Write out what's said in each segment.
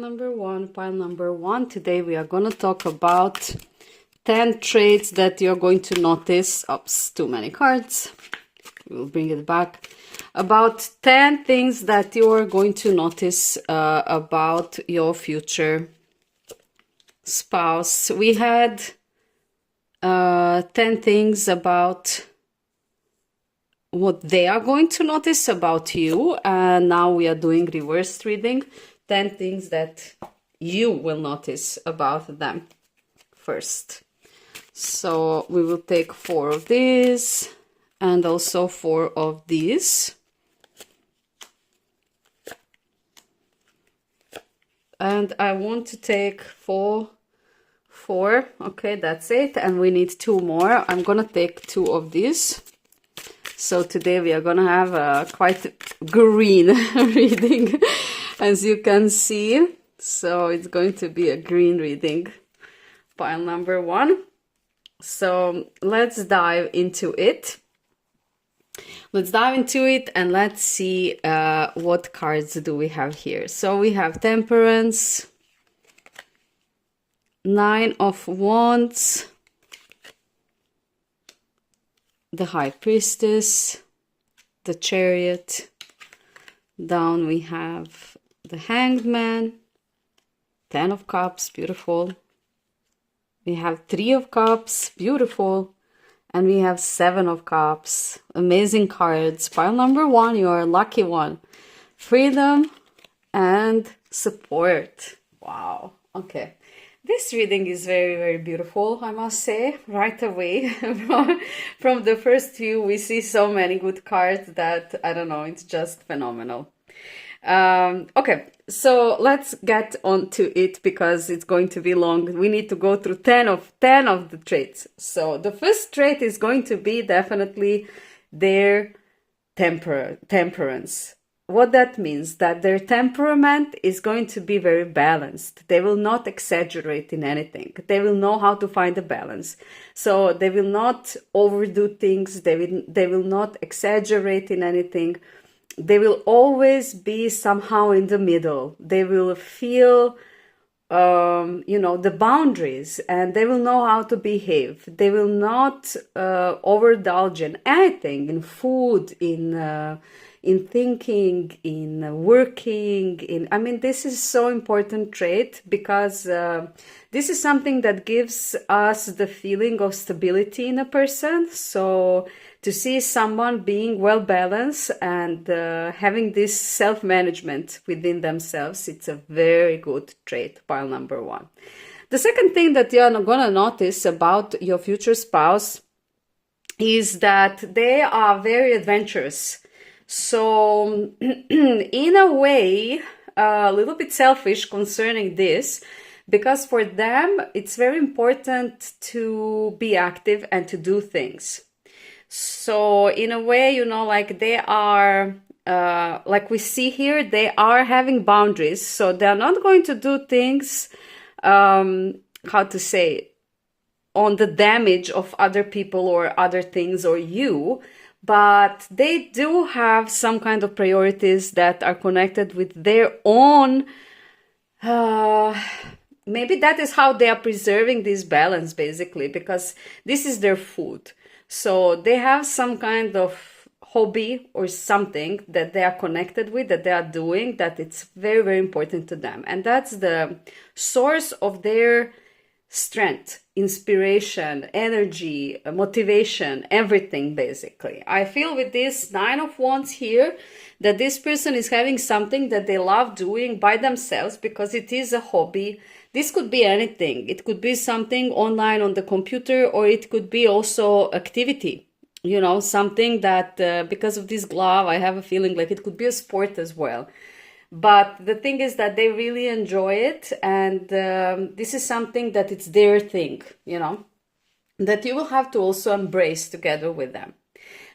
Pile number one. Today we are going to talk about 10 traits that you're going to notice. Oops, too many cards. We'll bring it back. About 10 things that you are going to notice about your future spouse. We had 10 things about what they are going to notice about you, and now we are doing reverse reading. 10 things that you will notice about them first. So we will take 4 of these and also 4 of these. And I want to take 4. Okay, that's it. And we need 2 more. I'm gonna take 2 of these. So today we are gonna have a quite green reading, as you can see. So it's going to be a green reading, pile number 1. So let's dive into it. And let's see what cards do we have here. So we have Temperance, 9 of Wands, the High Priestess, the Chariot. Down we have the Hanged Man, 10 of Cups, beautiful. We have 3 of Cups, beautiful. And we have 7 of Cups, amazing cards. Pile number 1, you are a lucky one. Freedom and support. Wow, okay. This reading is very, very beautiful, I must say, right away. From the first few, we see so many good cards that, I don't know, it's just phenomenal. Okay, so let's get on to it because it's going to be long. We need to go through 10 of the traits. So the first trait is going to be definitely their temperance. What that means, that their temperament is going to be very balanced. They will not exaggerate in anything. They will know how to find a balance. So they will not overdo things. They will not exaggerate in anything. They will always be somehow in the middle. They will feel, the boundaries, and they will know how to behave. They will not overindulge in anything, in food, in thinking, in working. I mean, this is so important trait because this is something that gives us the feeling of stability in a person. So to see someone being well balanced and having this self-management within themselves, it's a very good trait, pile number 1. The second thing that you're gonna notice about your future spouse is that they are very adventurous. So in a way, a little bit selfish concerning this, because for them, it's very important to be active and to do things. So in a way, like they are, like we see here, they are having boundaries. So they're not going to do things, on the damage of other people or other things or you. But they do have some kind of priorities that are connected with their own, maybe that is how they are preserving this balance, basically, because this is their food. So they have some kind of hobby or something that they are connected with, that they are doing, that it's very, very important to them. And that's the source of their strength, inspiration, energy, motivation, everything, basically. I feel with this 9 of Wands here that this person is having something that they love doing by themselves because it is a hobby. This could be anything. It could be something online on the computer, or it could be also activity, something that because of this glove, I have a feeling like it could be a sport as well. But the thing is that they really enjoy it, and this is something that it's their thing, that you will have to also embrace together with them.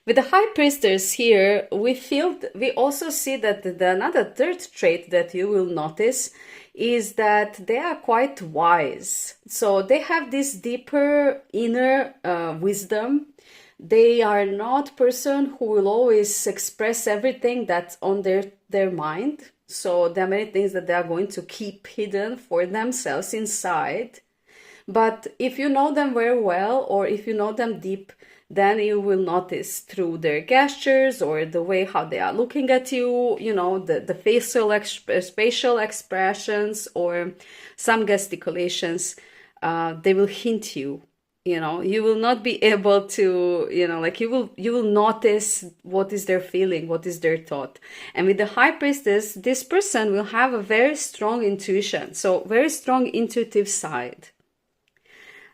With the High Priestess here, we also see that another third trait that you will notice is that they are quite wise. So they have this deeper inner wisdom They are not person who will always express everything that's on their mind. So there are many things that they are going to keep hidden for themselves inside. But if you know them very well, or if you know them deep, then you will notice through their gestures or the way how they are looking at you, you know, the facial expressions or some gesticulations, they will hint you. You know, you will not be able to, you know, like you will notice what is their feeling, what is their thought. And with the high priestess, this person will have a very strong intuition, so very strong intuitive side.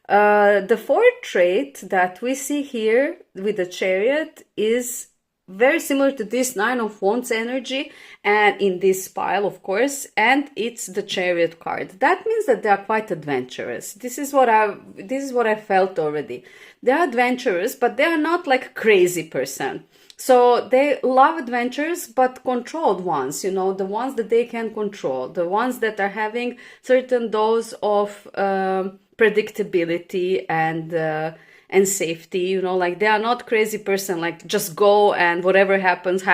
The fourth trait that we see here with the chariot is very similar to this Nine of Wands energy, and in this pile, of course, and it's the Chariot card. That means that they are quite adventurous. This is what I felt already. They are adventurous, but they are not like a crazy person. So they love adventures, but controlled ones, you know, the ones that they can control, the ones that are having certain dose of predictability and safety, you know, like they are not crazy person, like just go and whatever happens,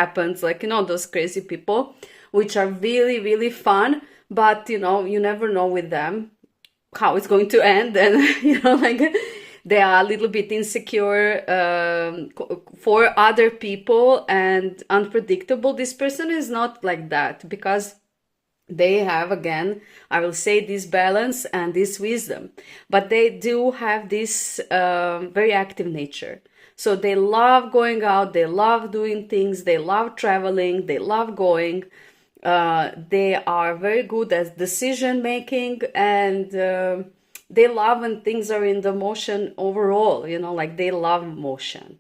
like, you know, those crazy people, which are really, really fun, but, you know, you never know with them how it's going to end. And, you know, like they are a little bit insecure for other people and unpredictable. This person is not like that, because they have, again, I will say, this balance and this wisdom, but they do have this very active nature. So they love going out, they love doing things, they love traveling, they love going. They are very good at decision making, and they love when things are in the motion overall, you know, like they love motion.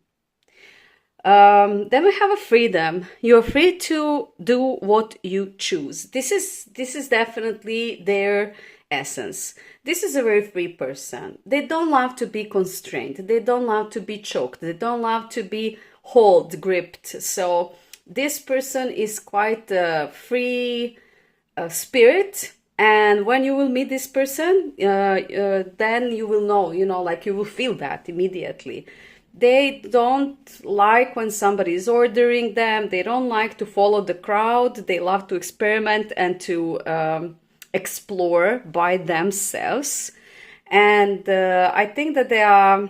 Then we have a freedom. You're free to do what you choose. This is definitely their essence. This is a very free person. They don't love to be constrained. They don't love to be choked. They don't love to be gripped. So this person is quite a free spirit. And when you will meet this person, then you will know, you know, like you will feel that immediately. They don't like when somebody is ordering them. They don't like to follow the crowd. They love to experiment and to explore by themselves. And I think that they are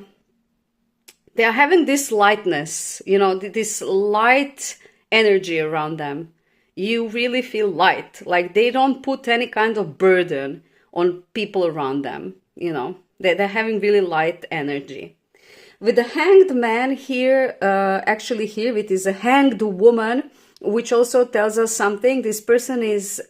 having this lightness, you know, this light energy around them. You really feel light, like they don't put any kind of burden on people around them, you know. They're having really light energy. With the hanged man here, actually here it is a hanged woman, which also tells us something. This person is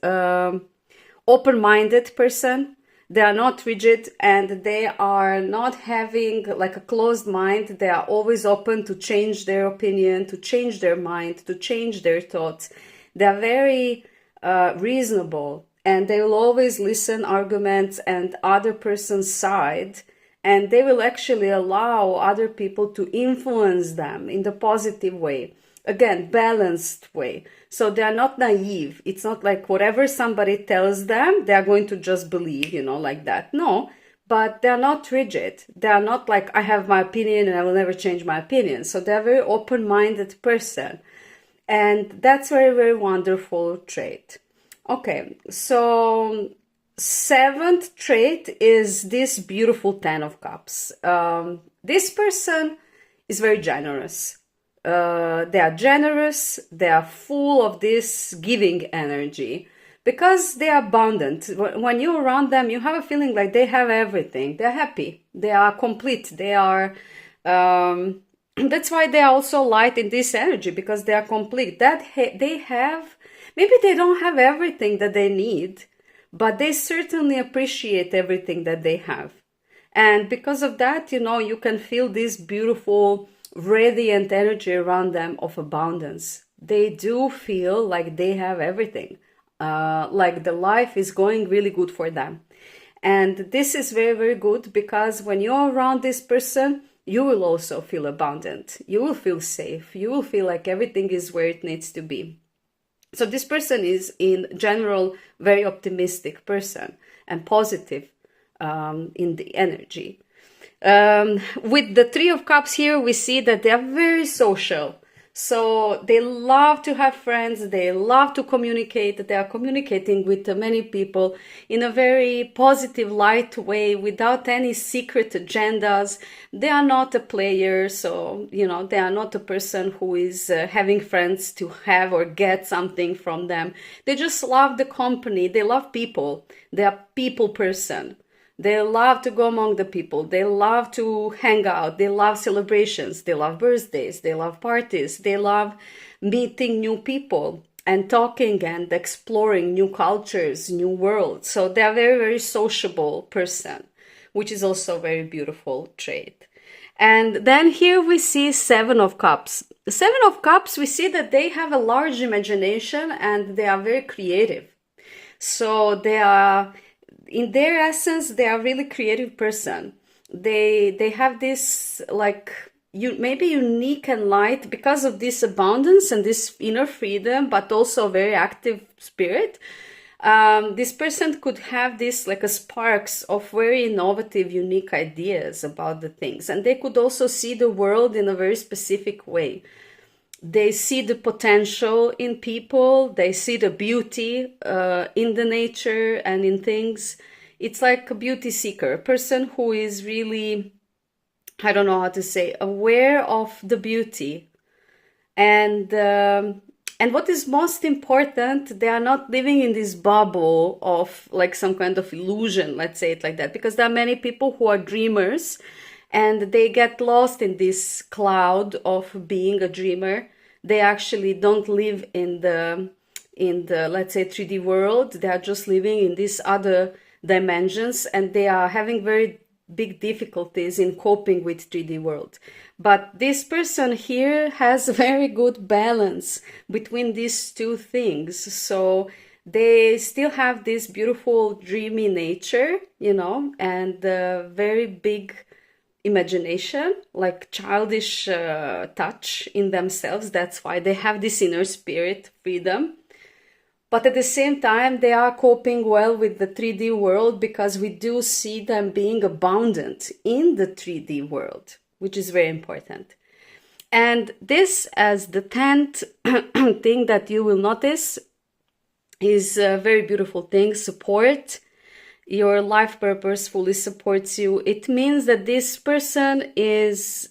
open-minded person. They are not rigid, and they are not having like a closed mind. They are always open to change their opinion, to change their mind, to change their thoughts. They are very reasonable, and they will always listen arguments and other person's side. And they will actually allow other people to influence them in the positive way. Again, balanced way. So they are not naive. It's not like whatever somebody tells them, they are going to just believe, you know, like that. No, but they are not rigid. They are not like, I have my opinion and I will never change my opinion. So they are a very open-minded person. And that's very, very wonderful trait. Okay, so seventh trait is this beautiful Ten of Cups. This person is very generous. They are generous. They are full of this giving energy because they are abundant. When you're around them, you have a feeling like they have everything. They're happy. They are complete. They are. That's why they are also light in this energy, because they are complete. They have. Maybe they don't have everything that they need, but they certainly appreciate everything that they have. And because of that, you know, you can feel this beautiful, radiant energy around them of abundance. They do feel like they have everything, like the life is going really good for them. And this is very, very good, because when you're around this person, you will also feel abundant. You will feel safe. You will feel like everything is where it needs to be. So this person is, in general, very optimistic person and positive in the energy. With the Three of Cups here, we see that they are very social. So they love to have friends, they love to communicate, they are communicating with many people in a very positive, light way without any secret agendas. They are not a player, so, you know, they are not a person who is having friends to have or get something from them. They just love the company, they love people, they are people person. They love to go among the people. They love to hang out. They love celebrations. They love birthdays. They love parties. They love meeting new people and talking and exploring new cultures, new worlds. So they are very, very sociable person, which is also a very beautiful trait. And then here we see Seven of Cups. The Seven of Cups, we see that they have a large imagination and they are very creative. So they are, in their essence, they are really creative person. They have this like maybe unique and light because of this abundance and this inner freedom, but also very active spirit. This person could have this like a sparks of very innovative, unique ideas about the things, and they could also see the world in a very specific way. They see the potential in people, they see the beauty in the nature and in things. It's like a beauty seeker, a person who is really, I don't know how to say, aware of the beauty. And what is most important, they are not living in this bubble of like some kind of illusion, let's say it like that, because there are many people who are dreamers and they get lost in this cloud of being a dreamer. They actually don't live in the let's say 3D world. They are just living in these other dimensions, and they are having very big difficulties in coping with 3D world. But this person here has a very good balance between these two things. So they still have this beautiful dreamy nature, you know, and very big imagination, like childish touch in themselves. That's why they have this inner spirit, freedom. But at the same time, they are coping well with the 3D world because we do see them being abundant in the 3D world, which is very important. And this, as the 10th thing that you will notice, is a very beautiful thing, support. Your life purpose fully supports you. It means that this person is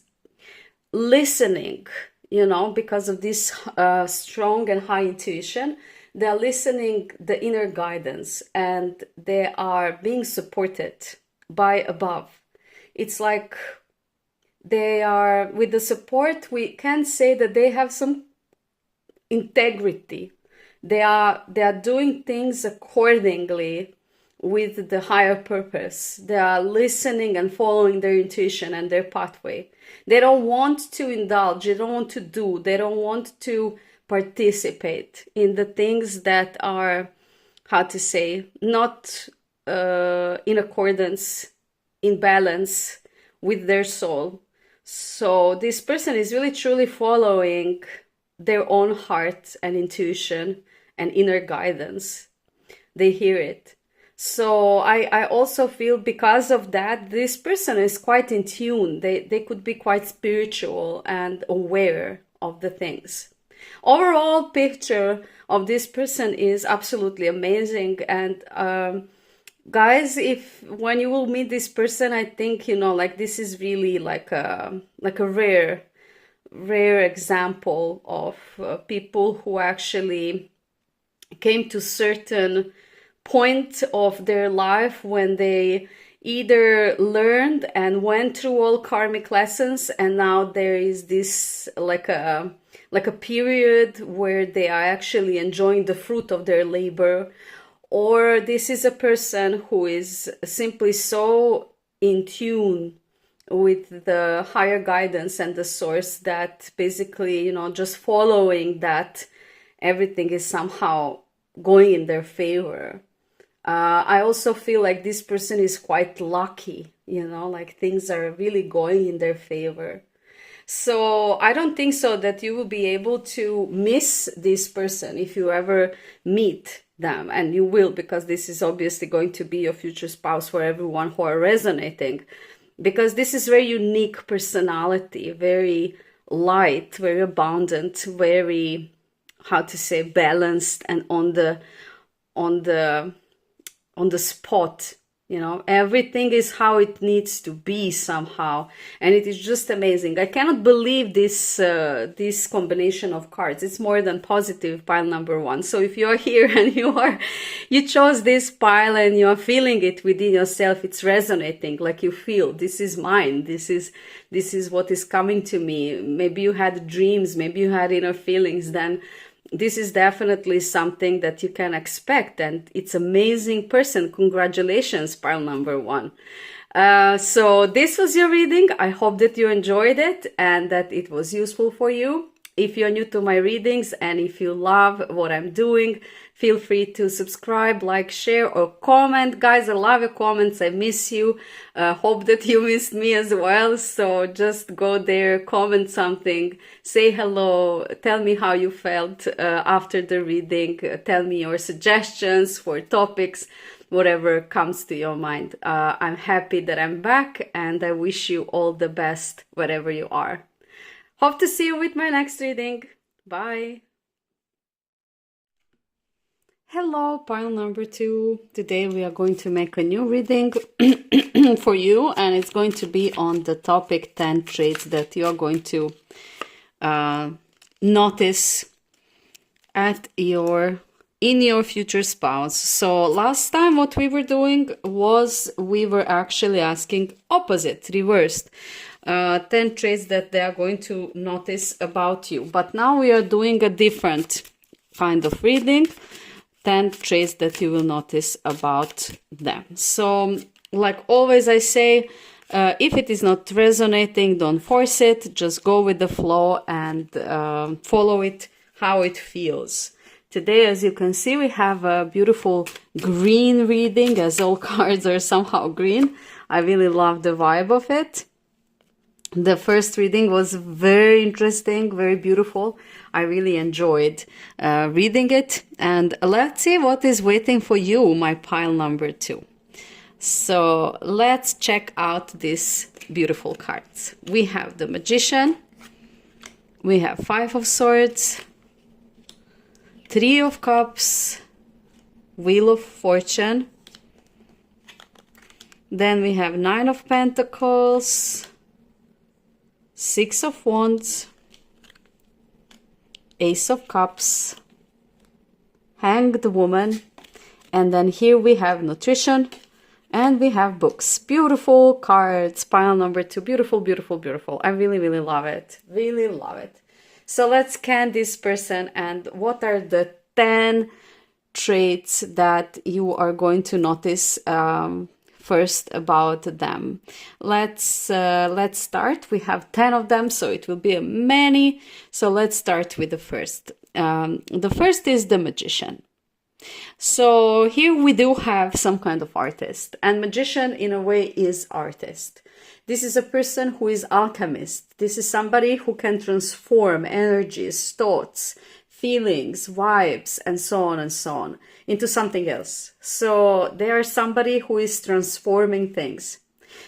listening, you know, because of this strong and high intuition. They are listening the inner guidance and they are being supported by above. It's like they are, with the support, we can say that they have some integrity. They are doing things accordingly with the higher purpose. They are listening and following their intuition and their pathway. They don't want to indulge, they don't want to do, they don't want to participate in the things that are, how to say, not in accordance, in balance with their soul. So this person is really truly following their own heart and intuition and inner guidance. They hear it. So I also feel because of that, this person is quite in tune. They could be quite spiritual and aware of the things. Overall picture of this person is absolutely amazing. And guys, if when you will meet this person, I think, you know, like this is really like a rare example of people who actually came to certain point of their life when they either learned and went through all karmic lessons, and now there is this like a period where they are actually enjoying the fruit of their labor, or this is a person who is simply so in tune with the higher guidance and the source that basically, you know, just following that, everything is somehow going in their favor. I also feel like this person is quite lucky, you know, like things are really going in their favor. So I don't think so that you will be able to miss this person if you ever meet them, and you will, because this is obviously going to be your future spouse for everyone who are resonating. because this is very unique personality, very light, very abundant, very, how to say, balanced, and on the spot. You know, everything is how it needs to be somehow, and it is just amazing. I cannot believe this combination of cards. It's more than positive, pile number one. So if you are here and you chose this pile and you are feeling it within yourself, it's resonating, like you feel this is mine. This is what is coming to me. Maybe you had dreams, maybe you had inner feelings. Then this is definitely something that you can expect, and it's amazing person. Congratulations, pile number one. So this was your reading. I hope that you enjoyed it and that it was useful for you. If you're new to my readings and if you love what I'm doing, feel free to subscribe, like, share, or comment. Guys, I love your comments. I miss you. Hope that you missed me as well. So just go there, comment something, say hello, tell me how you felt after the reading. Tell me your suggestions for topics, whatever comes to your mind. I'm happy that I'm back, and I wish you all the best wherever you are. Hope to see you with my next reading. Bye. Hello, pile number two. Today we are going to make a new reading for you, and it's going to be on the topic 10 traits that you are going to notice in your future spouse. So last time what we were doing was we were actually asking opposite, reversed. 10 traits that they are going to notice about you. But now we are doing a different kind of reading. 10 traits that you will notice about them. So, like always I say, if it is not resonating, don't force it. Just go with the flow and follow it how it feels. Today, as you can see, we have a beautiful green reading, as all cards are somehow green. I really love the vibe of it. The first reading was very interesting, very beautiful. I really enjoyed reading it. And let's see what is waiting for you, my pile number two. So let's check out these beautiful cards. We have the Magician. We have Five of Swords, Three of Cups, Wheel of Fortune. Then we have Nine of Pentacles, Six of Wands, Ace of Cups, Hanged Woman, and then here we have Nutrition, and we have Books. Beautiful cards, pile number two. Beautiful, beautiful, beautiful. I really, really love it. Really love it. So let's scan this person, and what are the 10 traits that you are going to notice first about them. Let's start. We have 10 of them, so it will be many. So let's start with the first. The first is the Magician. So here we do have some kind of artist, and Magician in a way is artist. This is a person who is alchemist. This is somebody who can transform energies, thoughts, feelings, vibes, and so on into something else. So they are somebody who is transforming things.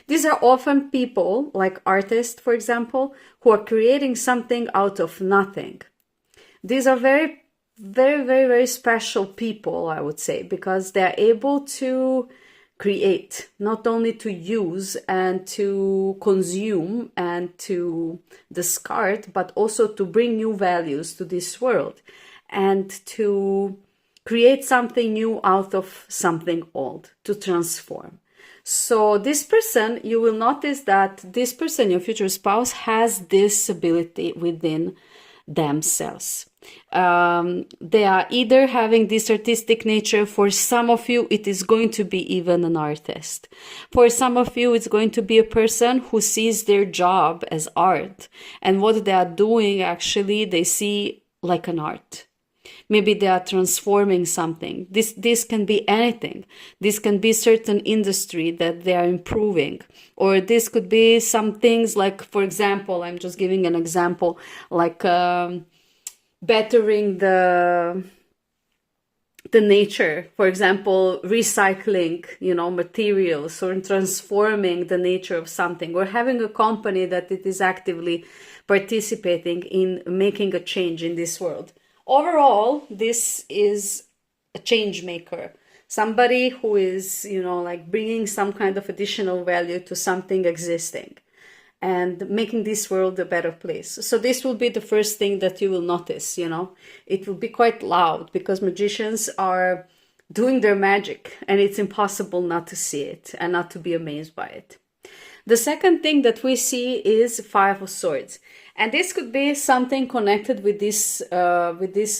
These are often people, like artists, for example, who are creating something out of nothing. These are very, very, very, very special people, I would say, because they are able to create, not only to use and to consume and to discard, but also to bring new values to this world and to create something new out of something old, to transform. So this person, you will notice that this person, your future spouse, has this ability within themselves. They are either having this artistic nature. For some of you, it is going to be even an artist. For some of you, it's going to be a person who sees their job as art, and what they are doing, actually, they see like an art. Maybe they are transforming something. This can be anything. This can be certain industry that they are improving. Or this could be some things like, for example, I'm just giving an example, like bettering the the nature, for example, recycling, materials, or transforming the nature of something, or having a company that it is actively participating in making a change in this world. Overall, this is a change maker, somebody who is, like bringing some kind of additional value to something existing and making this world a better place. So this will be the first thing that you will notice, It will be quite loud because magicians are doing their magic and it's impossible not to see it and not to be amazed by it. The second thing that we see is Five of Swords. And this could be something connected with this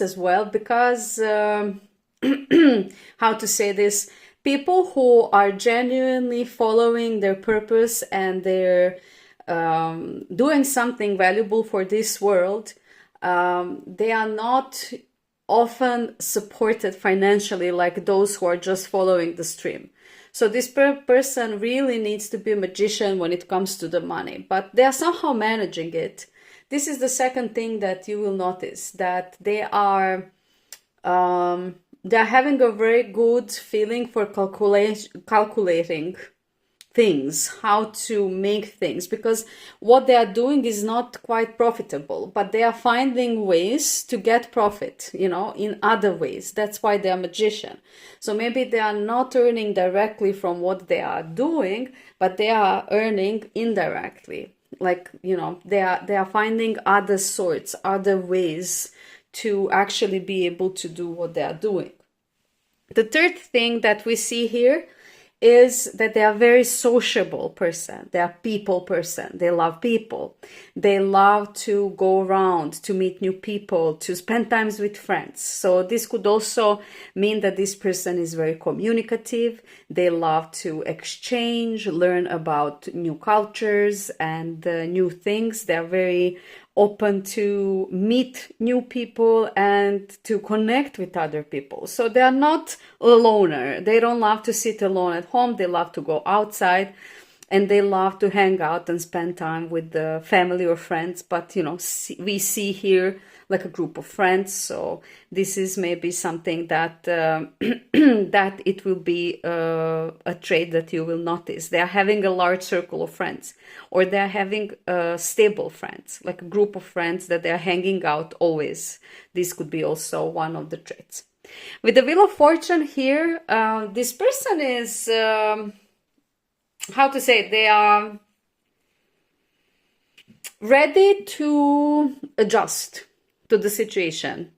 as well, because, how to say this, people who are genuinely following their purpose and they're doing something valuable for this world, they are not often supported financially like those who are just following the stream. So this person really needs to be a magician when it comes to the money, but they are somehow managing it. This is the second thing that you will notice, that they are having a very good feeling for calculating things, how to make things, because what they are doing is not quite profitable, but they are finding ways to get profit, in other ways. That's why they are magician. So maybe they are not earning directly from what they are doing, but they are earning indirectly. Like, they are finding other sorts, other ways to actually be able to do what they are doing. The third thing that we see here is that they are very sociable person. They are people person. They love people. They love to go around, to meet new people, to spend times with friends. So this could also mean that this person is very communicative. They love to exchange, learn about new cultures and new things. They are very open to meet new people and to connect with other people. So they are not a loner. They don't love to sit alone at home. They love to go outside and they love to hang out and spend time with the family or friends. But, we see here like a group of friends. So this is maybe something that that it will be a trait that you will notice. They are having a large circle of friends, or they are having stable friends, like a group of friends that they are hanging out always. This could be also one of the traits. With the Wheel of Fortune here, this person is, how to say, they are ready to adjust to the situation.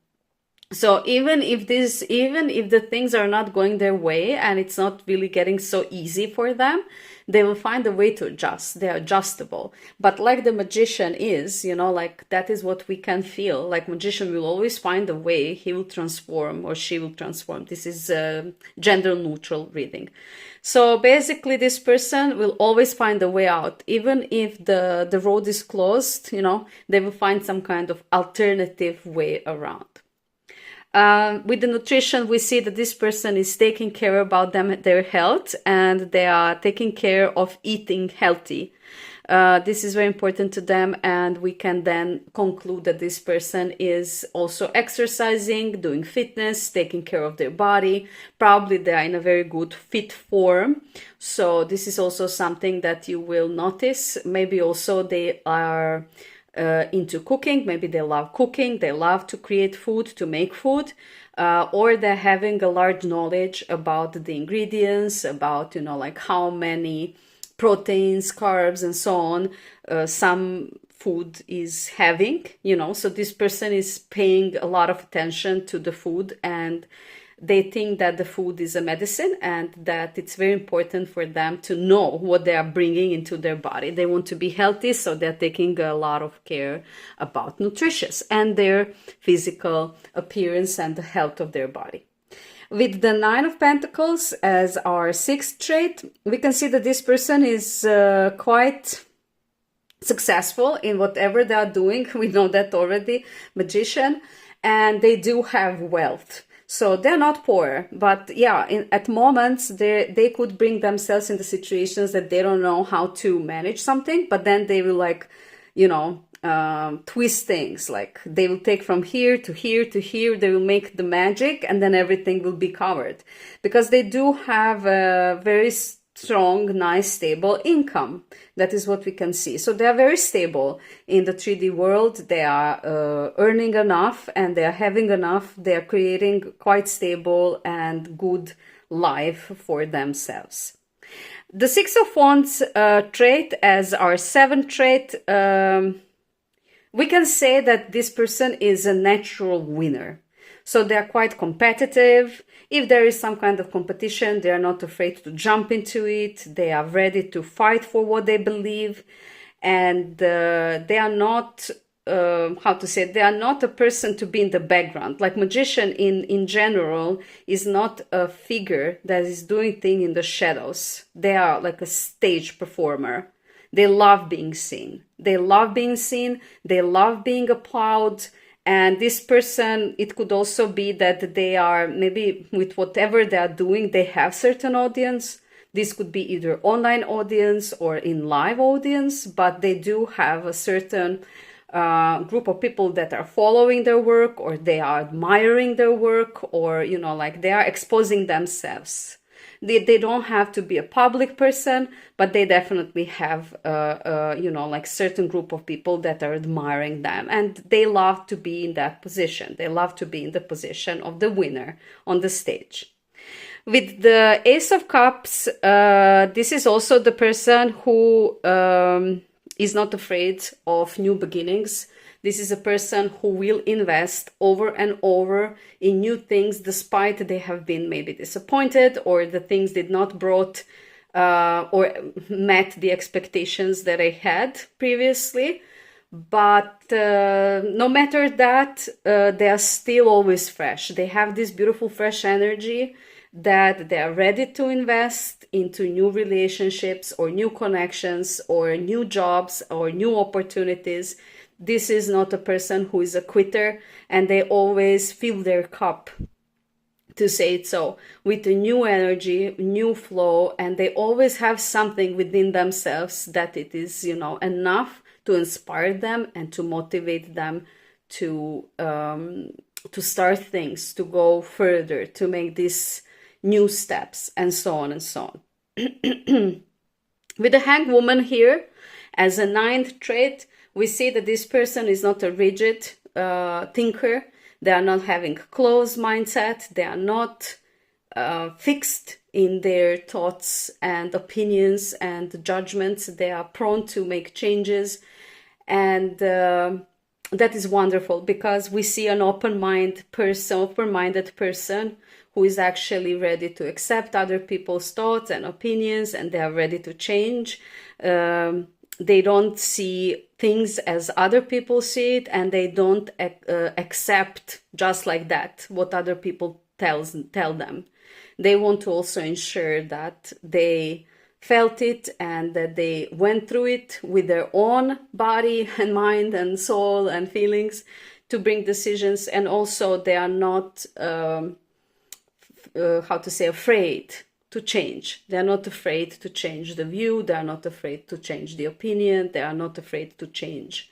So even if the things are not going their way and it's not really getting so easy for them, they will find a way to adjust. They're adjustable. But like the magician is, like that is what we can feel. Like magician will always find a way. He will transform or she will transform. This is a gender neutral reading. So basically this person will always find a way out. Even if the road is closed, they will find some kind of alternative way around. With the nutrition, we see that this person is taking care about their health, and they are taking care of eating healthy. This is very important to them, and we can then conclude that this person is also exercising, doing fitness, taking care of their body. Probably they are in a very good fit form. So this is also something that you will notice. Maybe also they are into cooking. Maybe they love cooking. They love to create food, to make food, or they're having a large knowledge about the ingredients, about, like how many proteins, carbs, and so on some food is having, so this person is paying a lot of attention to the food, and they think that the food is a medicine and that it's very important for them to know what they are bringing into their body. They want to be healthy, so they're taking a lot of care about nutrition and their physical appearance and the health of their body. With the Nine of Pentacles as our sixth trait, we can see that this person is quite successful in whatever they are doing. We know that already, magician, and they do have wealth. So they're not poor, but yeah, at moments they could bring themselves into situations that they don't know how to manage something, but then they will twist things. Like they will take from here to here to here, they will make the magic, and then everything will be covered, because they do have a very strong, nice, stable income. That is what we can see. So they are very stable in the 3D world. They are earning enough, and they are having enough. They are creating quite stable and good life for themselves. The Six of Wands trait as our seventh trait, we can say that this person is a natural winner. So they are quite competitive. If there is some kind of competition, they are not afraid to jump into it. They are ready to fight for what they believe. And they are not, they are not a person to be in the background. Like magician in general is not a figure that is doing things in the shadows. They are like a stage performer. They love being seen. They love being seen. They love being applauded. And this person, it could also be that they are, maybe with whatever they are doing, they have certain audience. This could be either online audience or in live audience, but they do have a certain group of people that are following their work, or they are admiring their work, or, like they are exposing themselves. They don't have to be a public person, but they definitely have, like certain group of people that are admiring them, and they love to be in that position. They love to be in the position of the winner on the stage. With the Ace of Cups, this is also the person who is not afraid of new beginnings. This is a person who will invest over and over in new things, despite they have been maybe disappointed, or the things did not brought or met the expectations that I had previously. But no matter that, they are still always fresh. They have this beautiful fresh energy that they are ready to invest into new relationships or new connections or new jobs or new opportunities. This is not a person who is a quitter, and they always fill their cup, to say it so, with a new energy, new flow, and they always have something within themselves that it is, enough to inspire them and to motivate them to start things, to go further, to make these new steps, and so on and so on. With the Hanged Woman here as a ninth trait, we see that this person is not a rigid thinker. They are not having closed mindset. They are not fixed in their thoughts and opinions and judgments. They are prone to make changes. And that is wonderful, because we see an open-minded person who is actually ready to accept other people's thoughts and opinions, and they are ready to change. They don't see things as other people see it, and they don't accept just like that what other people tell them. They want to also ensure that they felt it and that they went through it with their own body and mind and soul and feelings to bring decisions. And also they are not, afraid to change. They are not afraid to change the view. They are not afraid to change the opinion. They are not afraid to change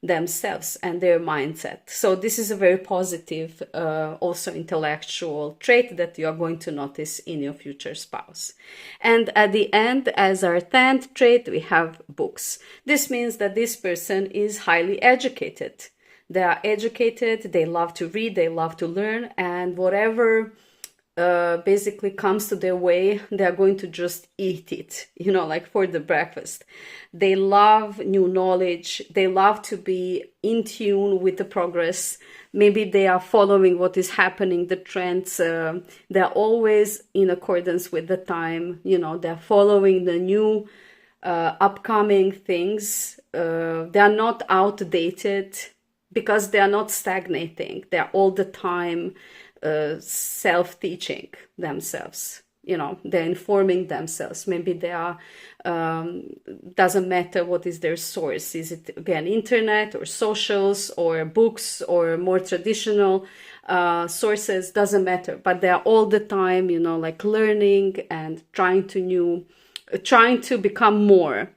themselves and their mindset. So this is a very positive, also intellectual trait that you are going to notice in your future spouse. And at the end, as our 10th trait, we have books. This means that this person is highly educated. They are educated, they love to read, they love to learn, and whatever basically comes to their way, they are going to just eat it, like for the breakfast. They love new knowledge. They love to be in tune with the progress. Maybe they are following what is happening, the trends. They are always in accordance with the time. They're following the new upcoming things. They are not outdated, because they are not stagnating. They are all the time self-teaching themselves. They're informing themselves. Maybe they are, doesn't matter what is their source. Is it, again, internet or socials or books or more traditional sources? Doesn't matter. But they are all the time, like learning and trying to become more.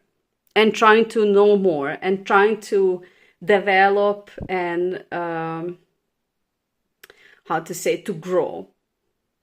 and trying to know more and trying to develop and how to say, to grow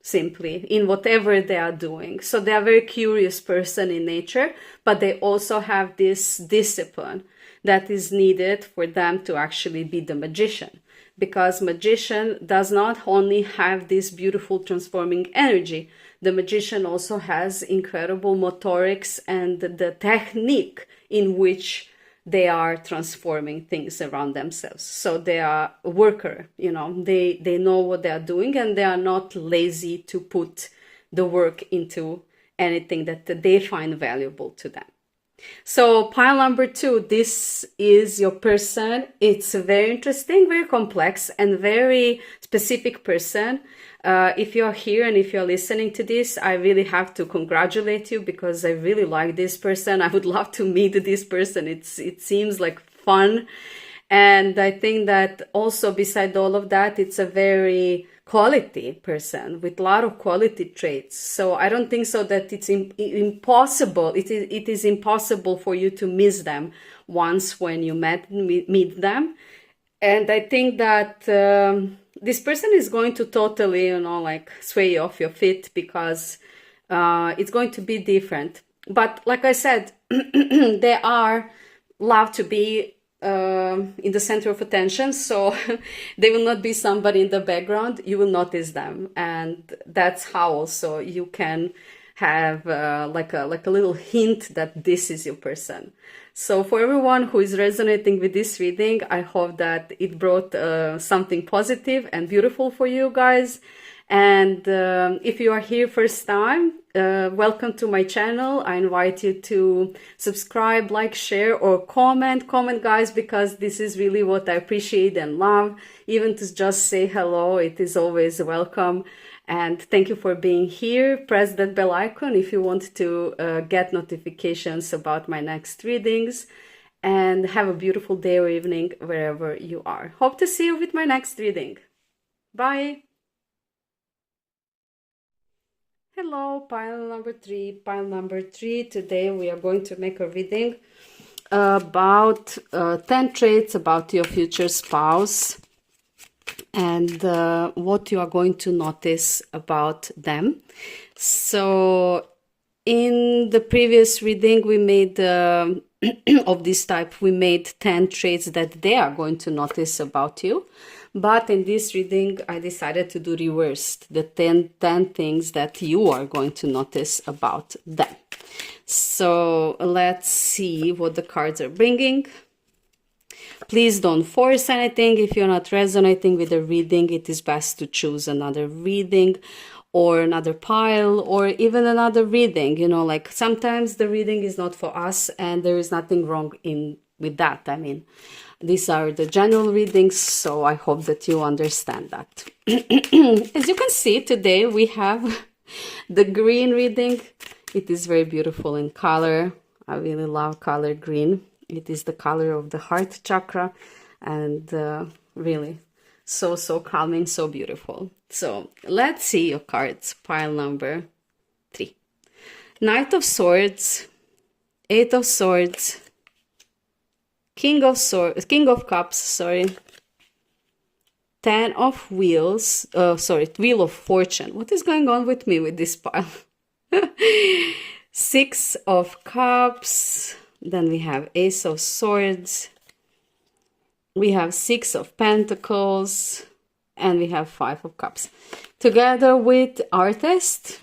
simply in whatever they are doing. So they are a very curious person in nature, but they also have this discipline that is needed for them to actually be the magician, because magician does not only have this beautiful transforming energy, the magician also has incredible motorics and the technique in which they are transforming things around themselves. So they are a worker, you know, they know what they are doing, and they are not lazy to put the work into anything that they find valuable to them. So pile number 2, this is your person. It's a very interesting, very complex and very specific person. If you're here and if you're listening to this, I really have to congratulate you, because I really like this person. I would love to meet this person. It seems like fun. And I think that also beside all of that, it's a very quality person with a lot of quality traits. So I don't think so that it's impossible. It is impossible for you to miss them once when you meet them. And I think that this person is going to totally, you know, like sway you off your feet, because it's going to be different. But like I said, they are love to be in the center of attention, so they will not be somebody in the background. You will notice them, and that's how also you can have like a little hint that this is your person. So for everyone who is resonating with this reading, I hope that it brought something positive and beautiful for you guys. And if you are here first time, welcome to my channel. I invite you to subscribe, like, share, or comment guys, because this is really what I appreciate and love. Even to just say hello, it is always welcome. And thank you for being here. Press that bell icon if you want to get notifications about my next readings. And have a beautiful day or evening wherever you are. Hope to see you with my next reading. Bye. Hello, pile number 3. Pile number 3. Today we are going to make a reading about 10 traits about your future spouse, and what you are going to notice about them. So in the previous reading we made of this type, we made 10 traits that they are going to notice about you. But in this reading, I decided to do reversed, the 10 things that you are going to notice about them. So let's see what the cards are bringing. Please don't force anything. If you're not resonating with the reading, it is best to choose another reading or another pile or even another reading. You know, like sometimes the reading is not for us, and there is nothing wrong with that. I mean, these are the general readings, so I hope that you understand that. As you can see, today we have the green reading. It is very beautiful in color. I really love color green. It is the color of the heart chakra, and really so calming, so beautiful. So let's see your cards. Pile number 3. Knight of Swords, 8 of Swords, King of Cups, sorry, 10 of Wheels, Wheel of Fortune. What is going on with me with this pile? 6 of Cups, then we have Ace of Swords, we have 6 of Pentacles, and we have 5 of Cups, together with Artist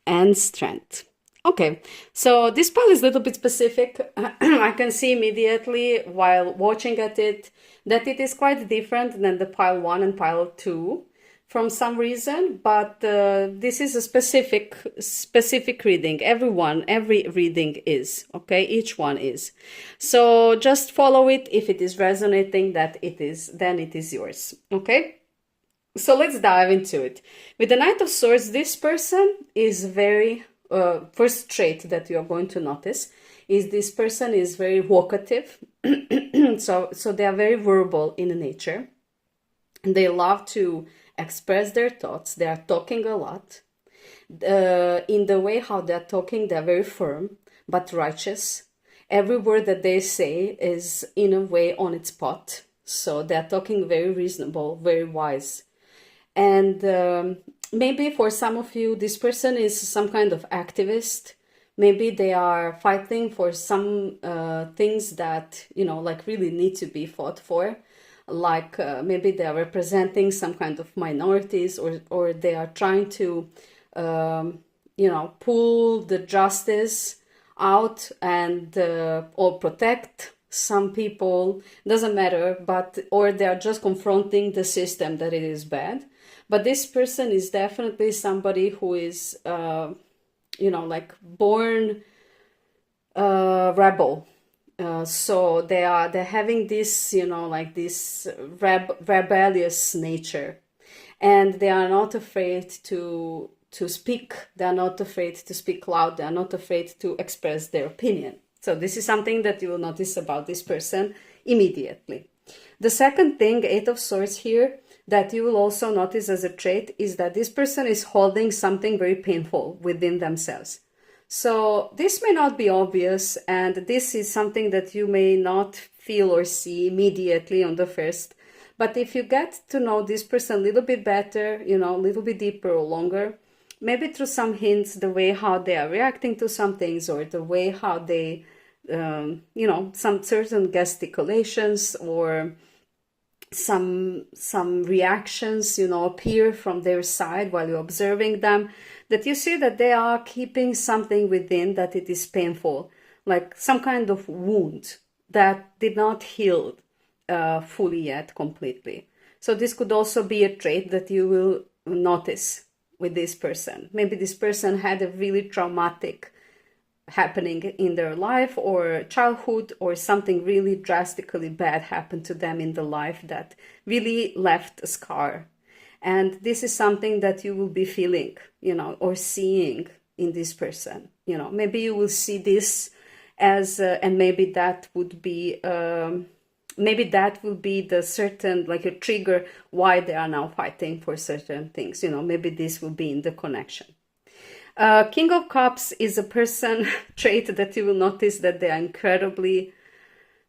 and Strength. Okay, so this pile is a little bit specific. I can see immediately while watching at it that it is quite different than the pile 1 and pile 2 from some reason, but this is a specific reading. Every reading is, okay? Each one is. So just follow it. If it is resonating, then it is yours, okay? So let's dive into it. With the Knight of Swords, this person is very... first trait that you are going to notice is this person is very vocative. so they are very verbal in nature. They love to express their thoughts. They are talking a lot. In the way how they're talking, they're very firm but righteous. Every word that they say is in a way on its spot. So they're talking very reasonable, very wise. And maybe for some of you, this person is some kind of activist. Maybe they are fighting for some things that, like really need to be fought for. Like maybe they are representing some kind of minorities, or they are trying to, pull the justice out and or protect some people. Doesn't matter, or they are just confronting the system that it is bad. But this person is definitely somebody who is, like born rebel. So they're having this, like this rebellious nature, and they are not afraid to speak. They are not afraid to speak loud. They are not afraid to express their opinion. So this is something that you will notice about this person immediately. The second thing, Eight of Swords here, that you will also notice as a trait is that this person is holding something very painful within themselves. So this may not be obvious, and this is something that you may not feel or see immediately on the first. But if you get to know this person a little bit better, a little bit deeper or longer, maybe through some hints, the way how they are reacting to some things, or the way how they, some certain gesticulations or some reactions, appear from their side while you're observing them, that you see that they are keeping something within, that it is painful, like some kind of wound that did not heal fully yet, completely. So this could also be a trait that you will notice with this person. Maybe this person had a really traumatic happening in their life or childhood, or something really drastically bad happened to them in the life that really left a scar. And this is something that you will be feeling, or seeing in this person. Maybe you will see this as, and maybe that would be, maybe that will be the certain, like a trigger why they are now fighting for certain things. Maybe this will be in the connection. King of Cups is a person trait that you will notice that they are incredibly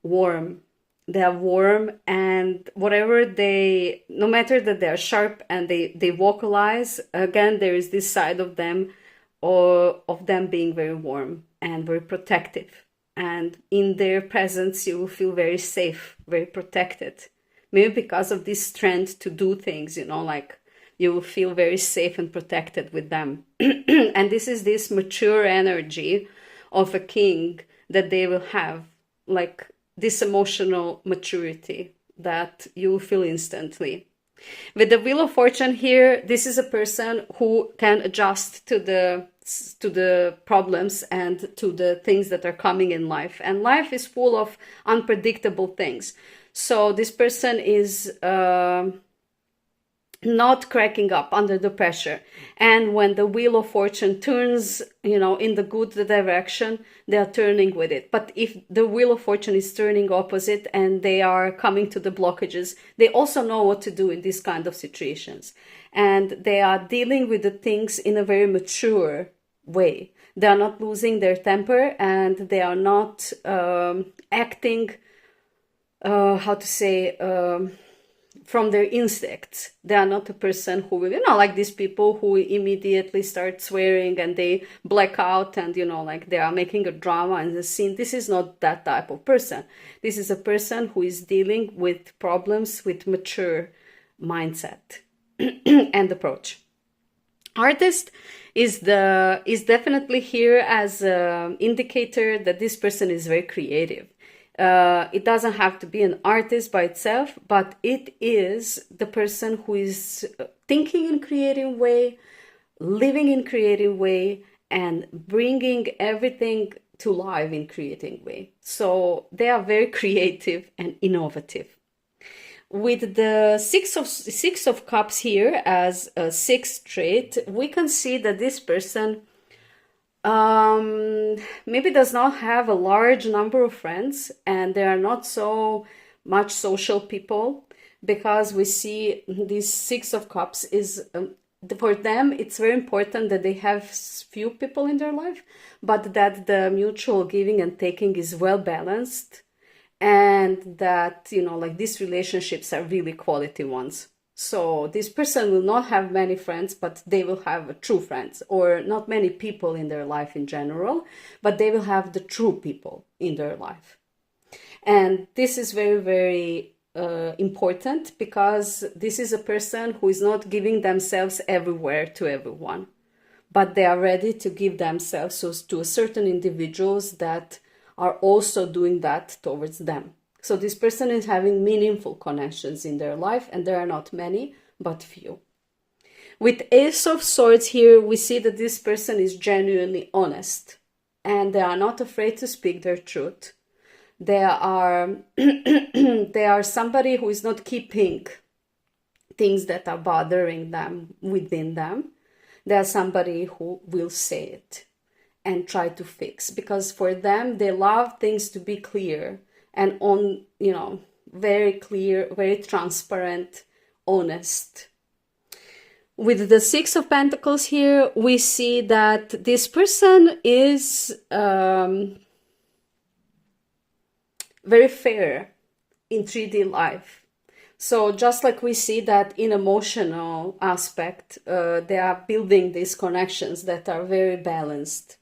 warm. They are warm, and whatever no matter that they are sharp and they vocalize, again, there is this side of them, or of them being very warm and very protective. And in their presence, you will feel very safe, very protected. Maybe because of this strength to do things, like you will feel very safe and protected with them. And this is this mature energy of a king that they will have, like this emotional maturity that you will feel instantly. With the Wheel of Fortune here, this is a person who can adjust to the problems and to the things that are coming in life. And life is full of unpredictable things. So this person is not cracking up under the pressure. And when the Wheel of Fortune turns, in the good direction, they are turning with it. But if the Wheel of Fortune is turning opposite and they are coming to the blockages, they also know what to do in these kind of situations. And they are dealing with the things in a very mature way. They are not losing their temper, and they are not acting, from their instincts. They are not a person who will, like these people who immediately start swearing and they black out and, like they are making a drama and the scene. This is not that type of person. This is a person who is dealing with problems with mature mindset and approach. Artist is definitely here as an indicator that this person is very creative. It doesn't have to be an artist by itself, but it is the person who is thinking in creative way, living in creative way, and bringing everything to life in creative way. So they are very creative and innovative. With the Six of Cups here as a sixth trait, we can see that this person maybe does not have a large number of friends, and they are not so much social people, because we see this Six of Cups is for them, it's very important that they have few people in their life, but that the mutual giving and taking is well balanced, and that, like these relationships are really quality ones. So this person will not have many friends, but they will have true friends, or not many people in their life in general, but they will have the true people in their life. And this is very, very important, because this is a person who is not giving themselves everywhere to everyone, but they are ready to give themselves to certain individuals that are also doing that towards them. So this person is having meaningful connections in their life, and there are not many, but few. With Ace of Swords here, we see that this person is genuinely honest, and they are not afraid to speak their truth. They are they are somebody who is not keeping things that are bothering them within them. They are somebody who will say it and try to fix, because for them, they love things to be clear and very clear, very transparent, honest. With the Six of Pentacles here, we see that this person is very fair in 3D life. So just like we see that in emotional aspect, they are building these connections that are very balanced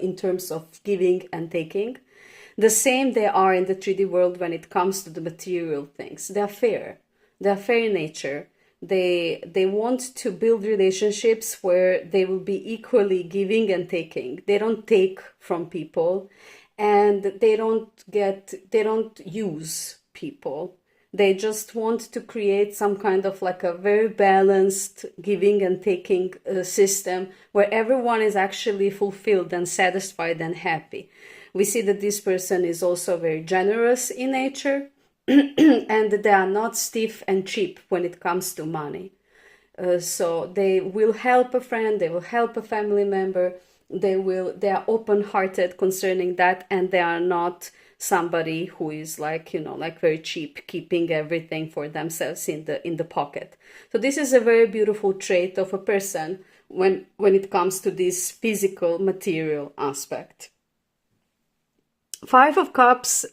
in terms of giving and taking. The same they are in the 3D world when it comes to the material things. They are fair. They are fair in nature. They want to build relationships where they will be equally giving and taking. They don't take from people, and they don't use people. They just want to create some kind of like a very balanced giving and taking system where everyone is actually fulfilled and satisfied and happy. We see that this person is also very generous in nature, and they are not stiff and cheap when it comes to money. So they will help a friend, they will help a family member, they are open-hearted concerning that, and they are not somebody who is like very cheap, keeping everything for themselves in the pocket. So this is a very beautiful trait of a person when it comes to this physical material aspect. Five of Cups,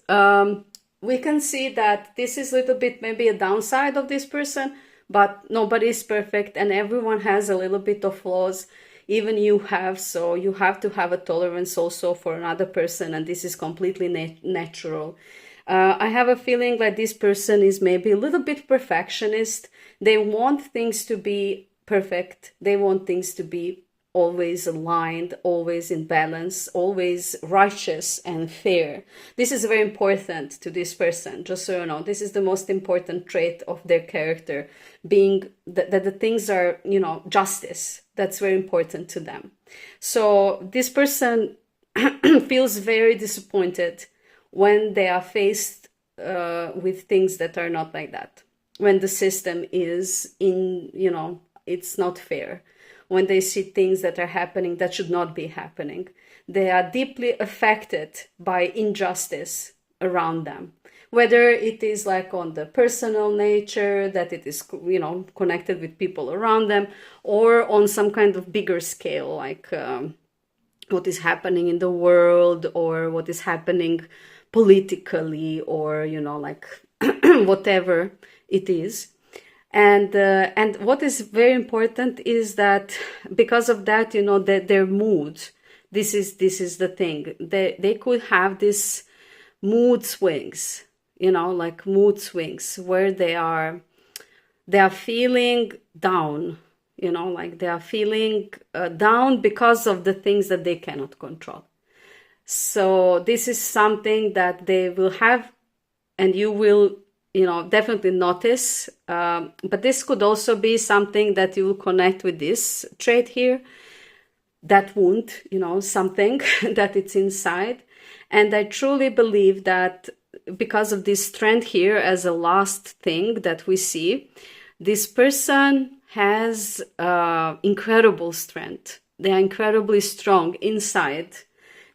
we can see that this is a little bit maybe a downside of this person, but nobody is perfect and everyone has a little bit of flaws. Even you have, so you have to have a tolerance also for another person, and this is completely natural. I have a feeling like this person is maybe a little bit perfectionist. They want things to be perfect. They want things to be always aligned, always in balance, always righteous and fair. This is very important to this person, just so you know. This is the most important trait of their character, being that the things are, justice. That's very important to them. So this person feels very disappointed when they are faced with things that are not like that. When the system is it's not fair. When they see things that are happening that should not be happening. They are deeply affected by injustice around them. Whether it is like on the personal nature, that it is, connected with people around them, or on some kind of bigger scale, like what is happening in the world, or what is happening politically, or, whatever it is. And what is very important is that because of that, that their mood, this is the thing. They could have this mood swings, like mood swings where they are feeling down, like they are feeling down because of the things that they cannot control. So this is something that they will have, and you will definitely notice, but this could also be something that you will connect with this trait here, that wound, something that it's inside. And I truly believe that because of this trend here as a last thing that we see, this person has incredible strength. They are incredibly strong inside.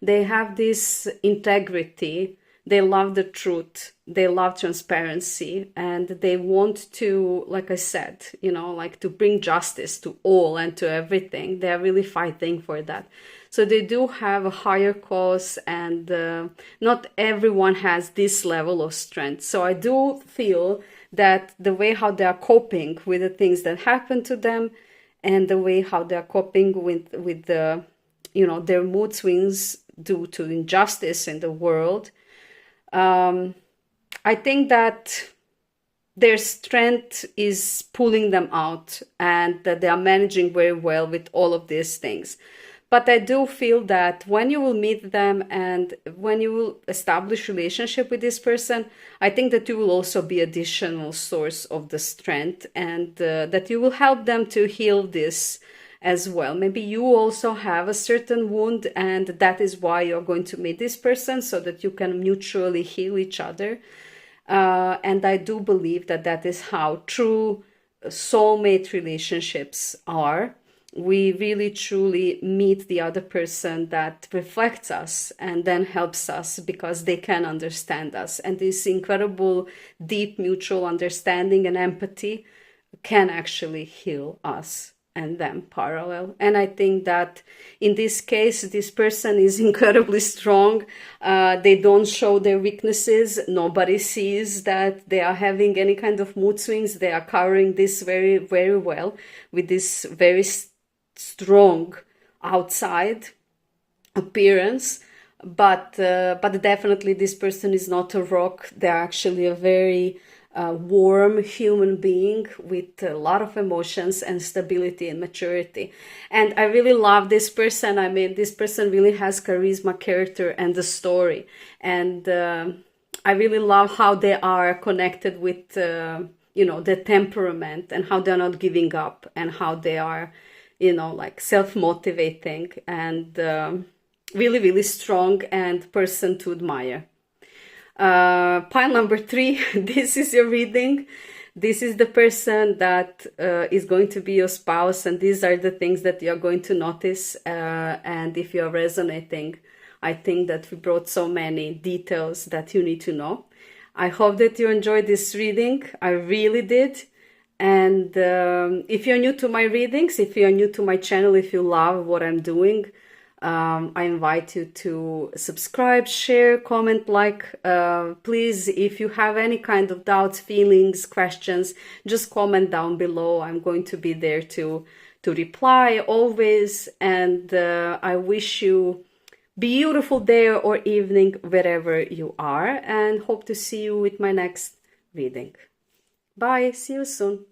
They have this integrity. They love the truth. They love transparency, and they want to, like I said, like to bring justice to all and to everything. They're really fighting for that. So they do have a higher cause, and not everyone has this level of strength. So I do feel that the way how they are coping with the things that happen to them, and the way how they are coping with the, their mood swings due to injustice in the world, I think that their strength is pulling them out, and that they are managing very well with all of these things. But I do feel that when you will meet them and when you will establish relationship with this person, I think that you will also be additional source of the strength, and that you will help them to heal this as well. Maybe you also have a certain wound, and that is why you're going to meet this person, so that you can mutually heal each other. And I do believe that that is how true soulmate relationships are. We really truly meet the other person that reflects us and then helps us because they can understand us. And this incredible, deep mutual understanding and empathy can actually heal us and them parallel. And I think that in this case, this person is incredibly strong. They don't show their weaknesses. Nobody sees that they are having any kind of mood swings. They are covering this very, very well with this very strong outside appearance. But definitely this person is not a rock. They're actually a very warm human being with a lot of emotions and stability and maturity. And I really love this person. I mean, this person really has charisma, character, and the story. And I really love how they are connected with, the temperament, and how they're not giving up, and how they are, like self-motivating, and really, really strong, and person to admire. Pile number 3, this is your reading. This is the person that is going to be your spouse, and these are the things that you're going to notice. And if you're resonating, I think that we brought so many details that you need to know. I hope that you enjoyed this reading. I really did. And if you're new to my readings, if you're new to my channel, if you love what I'm doing, I invite you to subscribe, share, comment, like. Please, if you have any kind of doubts, feelings, questions, just comment down below. I'm going to be there to reply always. And I wish you beautiful day or evening wherever you are, and hope to see you with my next reading. Bye. See you soon.